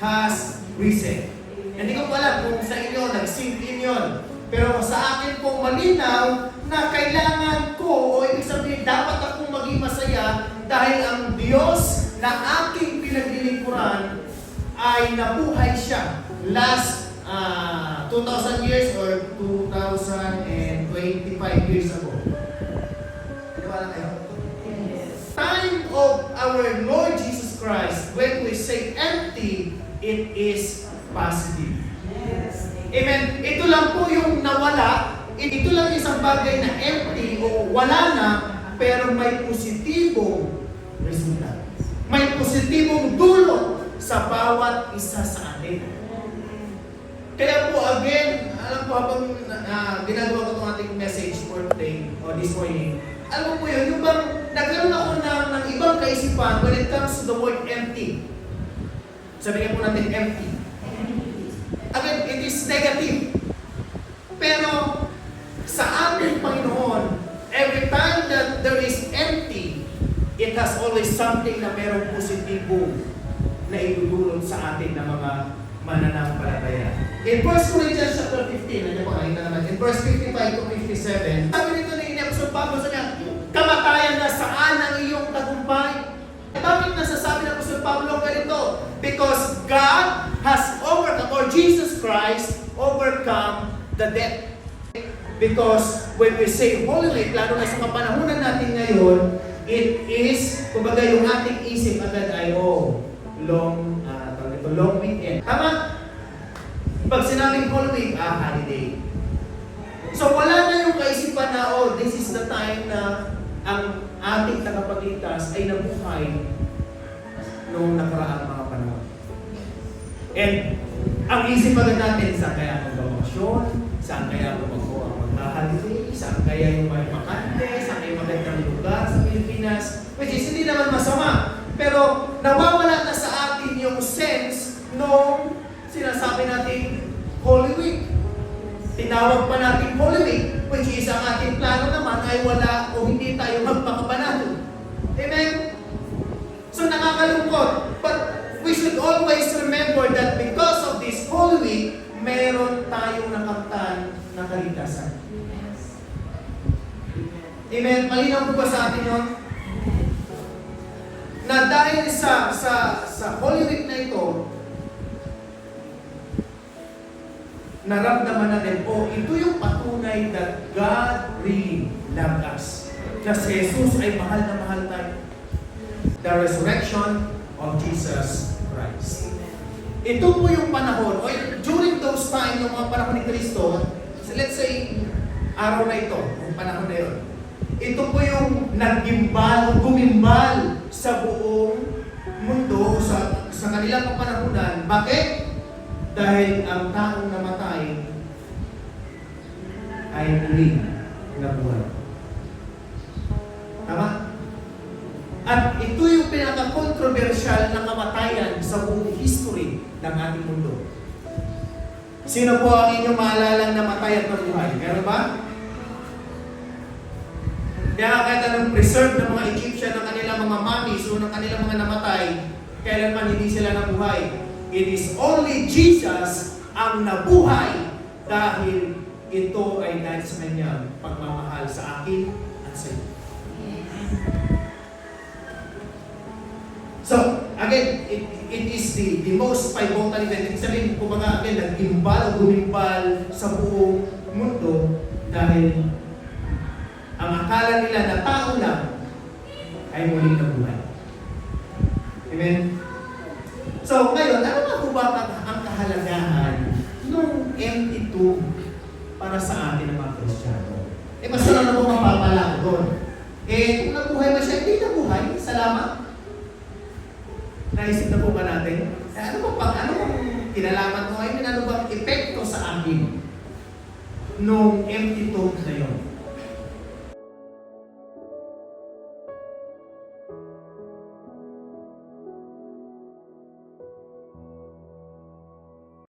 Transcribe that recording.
has risen. Hindi ko alam kung sa inyo nag-sink in yun. Pero sa akin po malinaw na kailangan ko, o ibig sabihin, dapat akong maging masaya dahil ang Diyos na aking pinaglilingkuran ay nabuhay siya last 2,000 years or 2,025 years ago. Paniwala kayo? Yes. Time of our Lord Jesus Christ, when we say empty, it is positive. Yes. Amen. Ito lang po yung nawala. Ito lang isang bagay na empty o wala na, pero may positibong resulta. May positibong dulot sa bawat isa sa atin. Kaya po again, alam po habang ginagawa ko itong ating message for today or this morning, alam mo po yun, yung bang nagkaroon ako ng ibang kaisipan when it comes to the word empty. Sabihin po natin empty. Again, it is negative. Pero sa ating Panginoon, every time that there is empty, it has always something na merong positibo na idudulot sa atin ng mga mananampalataya. In 1 Corinthians chapter 15, nandiyan po, nakita naman, in verse 55 to 57, sabi nito ni Apostol Pablo sa niya, kamatayan na saan ang iyong tagumpay? Bakit nasasabi ng Apostol Pablo ganito? Because God has overcome, or Jesus Christ overcome the death. Because when we say Holy Week, lalo na sa kapanahunan natin ngayon, it is, kumbaga yung ating isip agad ay, long weekend. Tama? Pag sinabing Holy Week, holiday. So wala na yung kaisipan na, this is the time na ang ating tagapagligtas ay nabuhay noong nakaraang mga panahon. And ang isip agad natin, saan kaya mag-bakasyon? Saan kaya mag-holiday? Saan kaya yung may makante? Saan kaya magandang lugar sa Pilipinas? Which is hindi naman masama. Pero nawawala na sa atin yung sense nung sinasabi natin Holy Week. Tinawag pa natin Holy Week, which is ang ating plano naman ay wala o hindi tayo magpakapanalo. Amen? So nakakalungkot. But we should always remember that because of this Holy Week, meron tayong nakamtan na kaligtasan. Amen? Malinaw po ba sa atin yun? Na dahil sa Holy Week na ito, naramdaman natin, ito yung patunay that God really loved us. Kasi Jesus ay mahal na mahal tayo. The resurrection of Jesus Christ. Ito po yung panahon, during those time, yung mga panahon ni Kristo, so let's say, araw na ito, yung panahon na yun, ito po yung gumimbal sa buong mundo, sa kanilang kapanahunan. Bakit? Dahil ang taong namatay ay muli nabuhay. Tama? At ito yung pinaka-controversial na kamatayan sa buong history ng ating mundo. Sino po ang inyong maalalang namatay at nabuhay? Meron ba? Kaya kahit anong preserve ng mga Egyptian ng kanilang mga mummies o ng kanilang mga namatay, kailanman hindi sila nabuhay. It is only Jesus ang nabuhay dahil ito ay dahil sa kanyang pagmamahal sa akin at sa iyo. So, again, it is the most pivotal event. Ibig sabihin, kumbaga, again, nag-gimbal o gumimbal sa buong mundo dahil ang akala nila na tao lang ay muling nabuhay. Amen? So, ngayon, ano nga po ba ang kahalagahan ng empty tomb para sa atin ng mga Kristiyano? Basta na po mapapala ko doon. Kung nabuhay ba siya, hindi nabuhay. Salamat. Naisip na po ba natin? Ano bang kinalaman mo? Ano bang epekto sa akin nung empty tomb na yun?